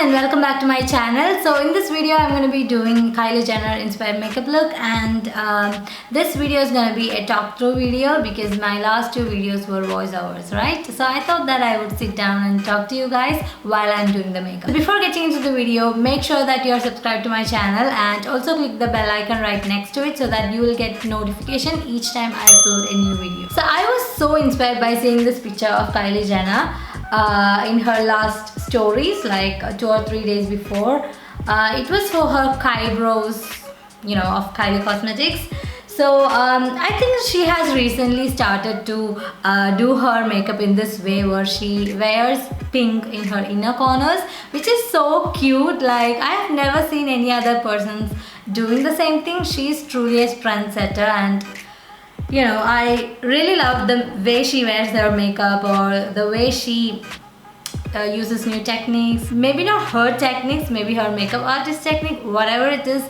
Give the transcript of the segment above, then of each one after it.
and welcome back to my channel. So in this video I'm going to be doing Kylie Jenner inspired makeup look, and this video is going to be a talk through video because my last two videos were voiceovers, right? So I thought that I would sit down and talk to you guys while I'm doing the makeup. Before getting into the video, make sure that you are subscribed to my channel and also click the bell icon right next to it so that you will get notification each time I upload a new video. So I was so inspired by seeing this picture of Kylie Jenner in her last stories, like 2 or 3 days before. It was for her eyebrows, you know, of Kylie Cosmetics. So I think she has recently started to do her makeup in this way, where she wears pink in her inner corners, which is so cute. Like, I have never seen any other persons doing the same thing. She's truly a trendsetter, and you know, I really love the way she wears her makeup, or the way she uses new techniques. Maybe not her techniques, maybe her makeup artist technique, whatever it is,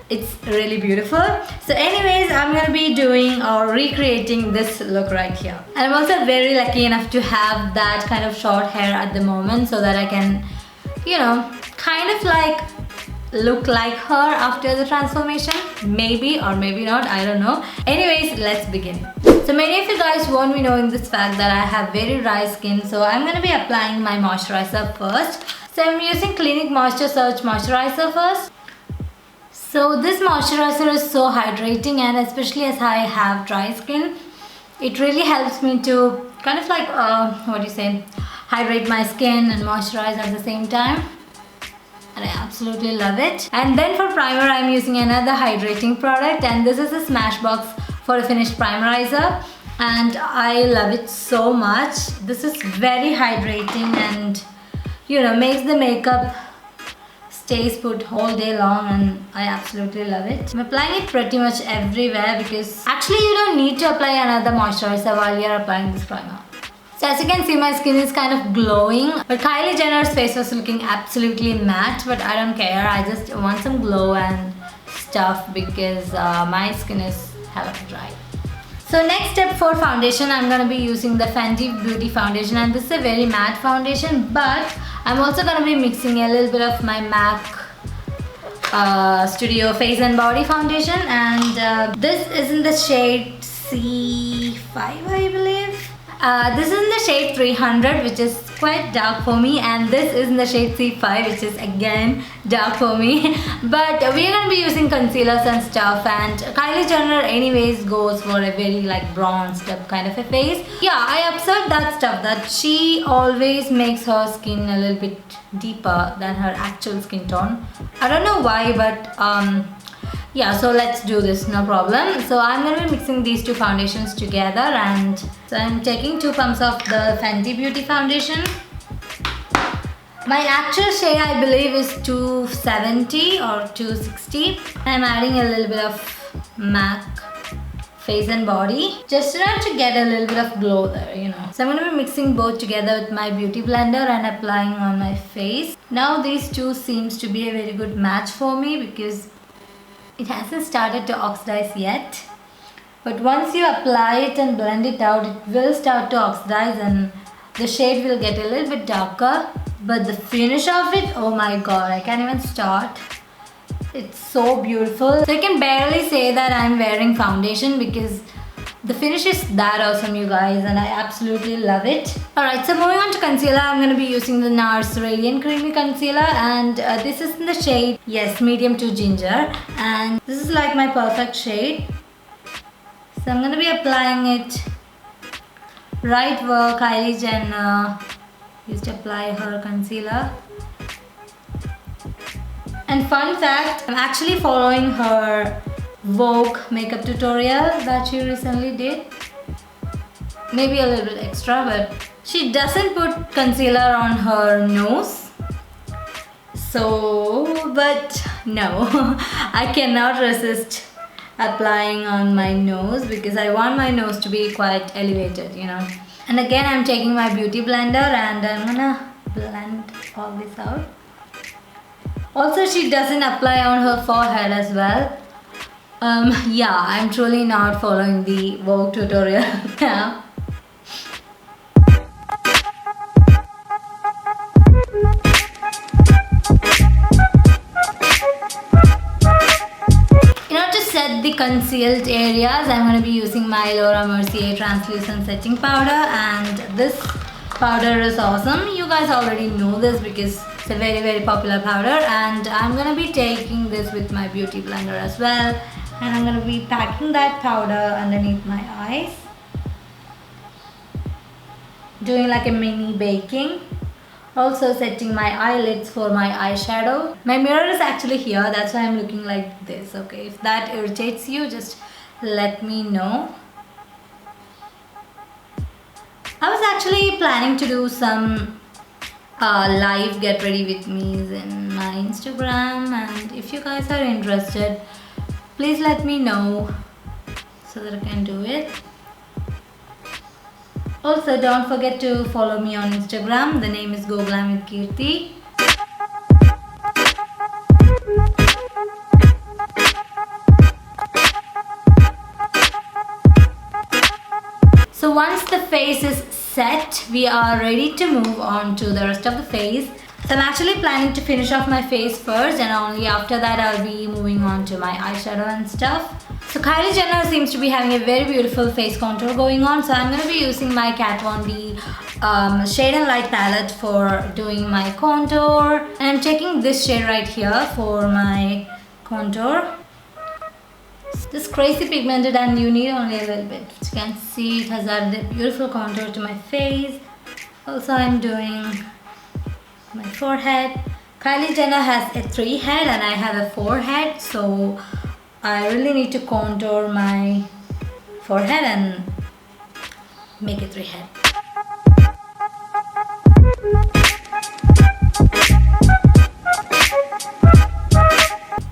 it's really beautiful. So anyways, I'm gonna be doing or recreating this look right here. And I'm also very lucky enough to have that kind of short hair at the moment, so that I can, you know, kind of like look like her after the transformation. Maybe or maybe not, I don't know. Anyways, let's begin. So many of you guys won't be knowing this fact that I have very dry skin, so I'm going to be applying my moisturizer first. So I'm using Clinique Moisture Surge Moisturizer first. So this moisturizer is so hydrating, and especially as I have dry skin, it really helps me to kind of like, hydrate my skin and moisturize at the same time. And I absolutely love it. And then for primer, I'm using another hydrating product, and this is a Smashbox photofinish primerizer, and I love it so much. This is very hydrating and, you know, makes the makeup stays put all day long, and I absolutely love it. I'm applying it pretty much everywhere because actually you don't need to apply another moisturizer while you're applying this primer. So as you can see, my skin is kind of glowing, but Kylie Jenner's face was looking absolutely matte, but I don't care. I just want some glow and stuff because my skin is hella dry. So next step for foundation, I'm going to be using the Fenty Beauty foundation, and this is a very matte foundation, but I'm also going to be mixing a little bit of my MAC Studio Face and Body foundation, and this is in the shade C5, I believe. This is in the shade 300, which is quite dark for me, and this is in the shade C5, which is again dark for me. But we are going to be using concealers and stuff, and Kylie Jenner anyways goes for a very like bronzed up kind of a face. Yeah, I observed that stuff, that she always makes her skin a little bit deeper than her actual skin tone. I don't know why, but yeah, so let's do this, no problem. So I'm going to be mixing these two foundations together, and so I'm taking 2 pumps of the Fenty Beauty foundation. My actual shade I believe is 270 or 260. I'm adding a little bit of MAC Face and Body, just enough to get a little bit of glow there, you know. So I'm going to be mixing both together with my beauty blender and applying on my face. Now these two seems to be a very good match for me because it hasn't started to oxidize yet, but once you apply it and blend it out, it will start to oxidize and the shade will get a little bit darker. But the finish of it, oh my god, I can't even start. It's so beautiful. So I can barely say that I'm wearing foundation because the finish is that awesome, you guys, and I absolutely love it. Alright, so moving on to concealer, I'm going to be using the Nars Radiant Creamy Concealer, and this is in the shade, yes, medium to ginger, and this is like my perfect shade. So I'm going to be applying it right where Kylie Jenner used to apply her concealer. And fun fact, I'm actually following her Vogue makeup tutorial that she recently did. Maybe a little bit extra, but she doesn't put concealer on her nose. So, but no, I cannot resist applying on my nose because I want my nose to be quite elevated, you know. And again, I'm taking my beauty blender and I'm gonna blend all this out. Also, she doesn't apply on her forehead as well. Yeah, I'm truly not following the Vogue tutorial now. concealed areas, I'm going to be using my Mercier translucent setting powder, and this powder is awesome. You guys already know this because it's a very popular powder, and I'm going to be taking this with my beauty blender as well, and I'm going to be packing that powder underneath my eyes, doing like a mini baking. Also setting my eyelids for my eyeshadow. My mirror is actually here, that's why I'm looking like this, okay? If that irritates you, just let me know. I was actually planning to do some live get ready with me's in my Instagram, and if you guys are interested, please let me know so that I can do it. Also, don't forget to follow me on Instagram. The name is Glam with Keerthy. So once the face is set, we are ready to move on to the rest of the face. So I'm actually planning to finish off my face first, and only after that I'll be moving on to my eyeshadow and stuff. So Kylie Jenner seems to be having a very beautiful face contour going on, so I'm going to be using my Kat Von D Shade and Light palette for doing my contour. And I'm taking this shade right here for my contour. This crazy pigmented, and you need only a little bit. As you can see, it has added a beautiful contour to my face. Also, I'm doing my forehead. Kylie Jenner has a 3 head and I have a 4 head, so I really need to contour my forehead and make a 3 head.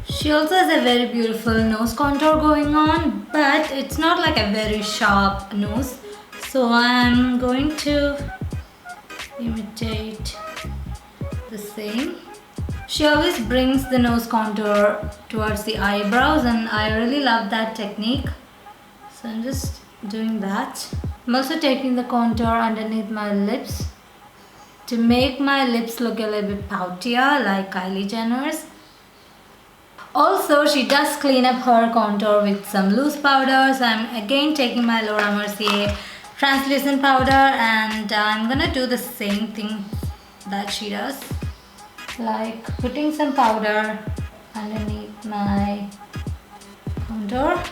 She also has a very beautiful nose contour going on, but it's not like a very sharp nose, so I'm going to imitate the same. She always brings the nose contour towards the eyebrows, and I really love that technique, so I'm just doing that. I'm also taking the contour underneath my lips to make my lips look a little bit poutier like Kylie Jenner's. Also, she does clean up her contour with some loose powder, so I'm again taking my Mercier translucent powder, and I'm gonna do the same thing that she does, like putting some powder underneath my contour.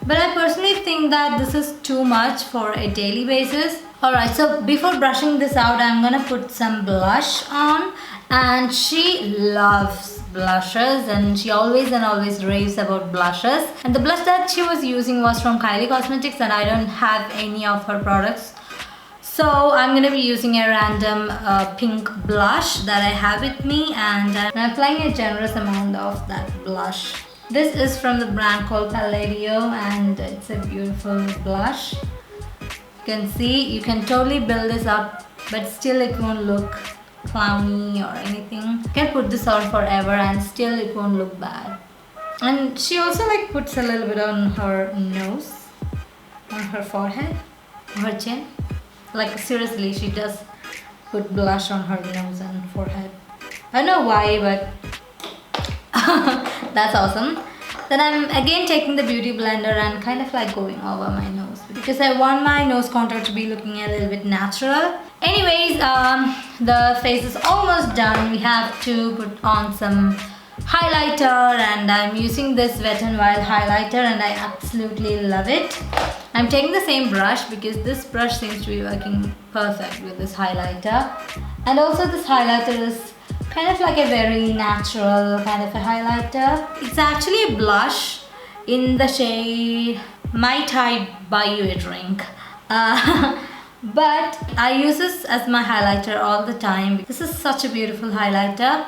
But I personally think that this is too much for a daily basis. Alright, so before brushing this out, I'm gonna put some blush on, and she loves blushes, and she always raves about blushes. And the blush that she was using was from Kylie Cosmetics, and I don't have any of her products. So I'm going to be using a random pink blush that I have with me, and I'm applying a generous amount of that blush. This is from the brand called Palladio, and it's a beautiful blush. You can see, you can totally build this up, but still it won't look clowny or anything. You can put this on forever and still it won't look bad. And she also like puts a little bit on her nose, on her forehead, on her chin. Like seriously, she does put blush on her nose and forehead. I don't know why, but that's awesome. Then I'm again taking the beauty blender and kind of like going over my nose, because I want my nose contour to be looking a little bit natural. Anyways, the face is almost done. We have to put on some highlighter, and I'm using this Wet n Wild highlighter, and I absolutely love it. I'm taking the same brush because this brush seems to be working perfect with this highlighter. And also this highlighter is kind of like a very natural kind of a highlighter. It's actually a blush in the shade Might I Buy You a Drink. But I use this as my highlighter all the time. This is such a beautiful highlighter.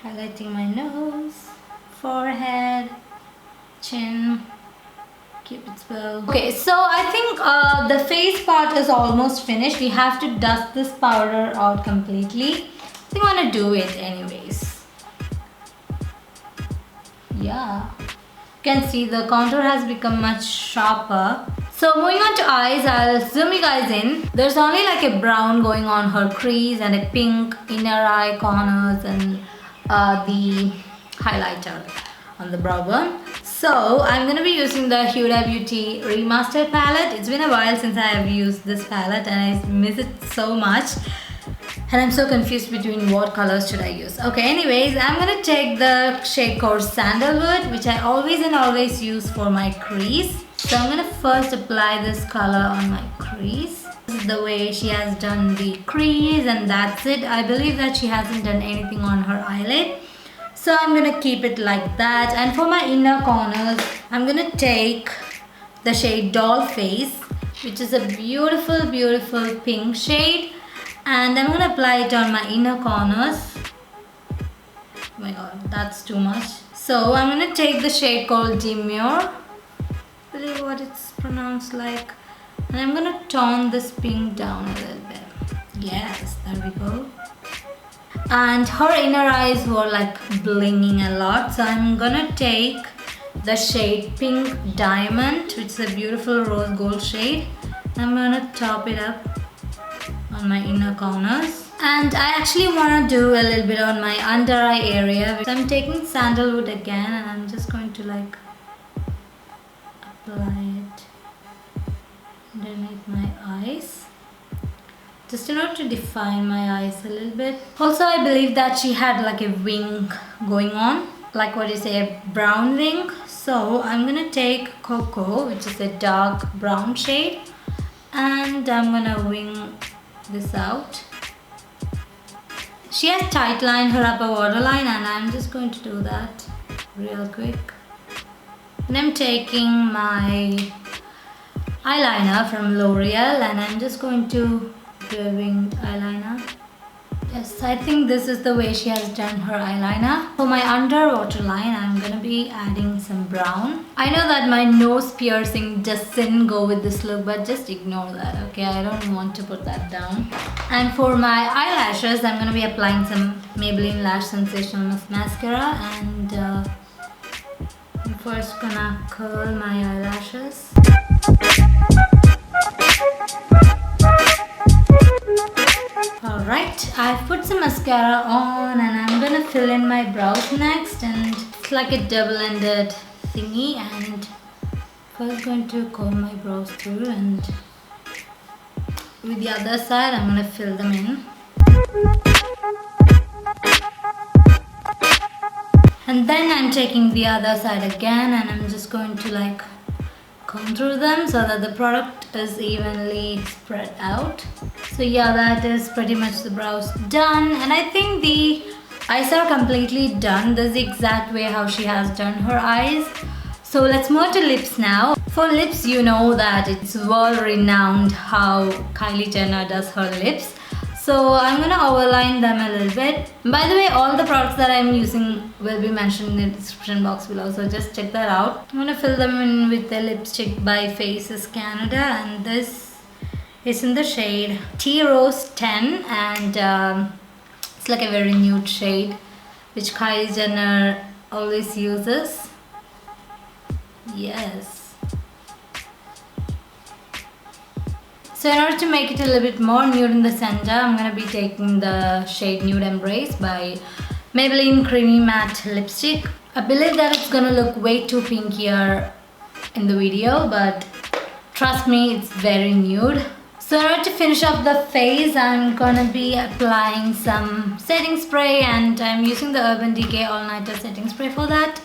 Highlighting my nose, forehead, chin, Cupid's bow. Okay, so I think the face part is almost finished. We have to dust this powder out completely. I think I'm gonna do it anyways. Yeah, you can see the contour has become much sharper. So moving on to eyes, I'll zoom you guys in. There's only like a brown going on her crease and a pink inner eye corners and the highlighter on the brow bone. So I'm gonna be using the Huda Beauty Remastered palette. It's been a while since I have used this palette and I miss it so much. And I'm so confused between what colors should I use. Okay, anyways, I'm gonna take the shade called Sandalwood, which I always use for my crease. So I'm gonna first apply this color on my crease. This is the way she has done the crease, and that's it. I believe that she hasn't done anything on her eyelid. So I'm gonna keep it like that. And for my inner corners, I'm gonna take the shade Doll Face, which is a beautiful, beautiful pink shade. And I'm gonna apply it on my inner corners. Oh my god, that's too much. So I'm gonna take the shade called Demure. I believe what it's pronounced like. And I'm gonna tone this pink down a little bit. Yes, there we go. And her inner eyes were like blinging a lot, so I'm gonna take the shade Pink Diamond, which is a beautiful rose gold shade. I'm gonna top it up on my inner corners, and I actually want to do a little bit on my under eye area. So I'm taking Sandalwood again, and I'm just going to like apply it underneath my eyes, just in order to define my eyes a little bit. Also, I believe that she had like a wing going on, like what you say, a brown wing. So I'm gonna take Cocoa, which is a dark brown shade, and I'm gonna wing this out. She has tight lined her upper waterline, and I'm just going to do that real quick. And I'm taking my eyeliner from L'Oreal, and I'm just going to do a winged eyeliner. Yes, I think this is the way she has done her eyeliner. For my underwater line, I'm gonna be adding some brown. I know that my nose piercing doesn't go with this look, but just ignore that, okay? I don't want to put that down. And for my eyelashes, I'm gonna be applying some Maybelline Lash Sensational Mascara, and I'm first gonna curl my eyelashes. Alright, I've put some mascara on, and I'm gonna fill in my brows next, and it's like a double-ended thingy, and first going to comb my brows through, and with the other side I'm gonna fill them in. And then I'm taking the other side again, and I'm just going to like contour them so that the product is evenly spread out. So yeah, that is pretty much the brows done, and I think the eyes are completely done. This is the exact way how she has done her eyes. So let's move to lips now. For lips, you know that it's well renowned how Kylie Jenner does her lips. So I'm gonna overline them a little bit. By the way, all the products that I'm using will be mentioned in the description box below, so just check that out. I'm gonna fill them in with the lipstick by Faces Canada, and this is in the shade Tea Rose 10, and it's like a very nude shade which Kylie Jenner always uses. Yes. So in order to make it a little bit more nude in the center, I'm going to be taking the shade Nude Embrace by Maybelline Creamy Matte Lipstick. I believe that it's going to look way too pinkier in the video, but trust me, it's very nude. So in order to finish off the face, I'm going to be applying some setting spray, and I'm using the Urban Decay All-Nighter setting spray for that.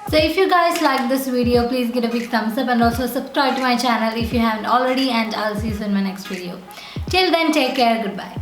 So if you guys like this video, please give a big thumbs up, and also subscribe to my channel if you haven't already, and I'll see you soon in my next video. Till then, take care, goodbye.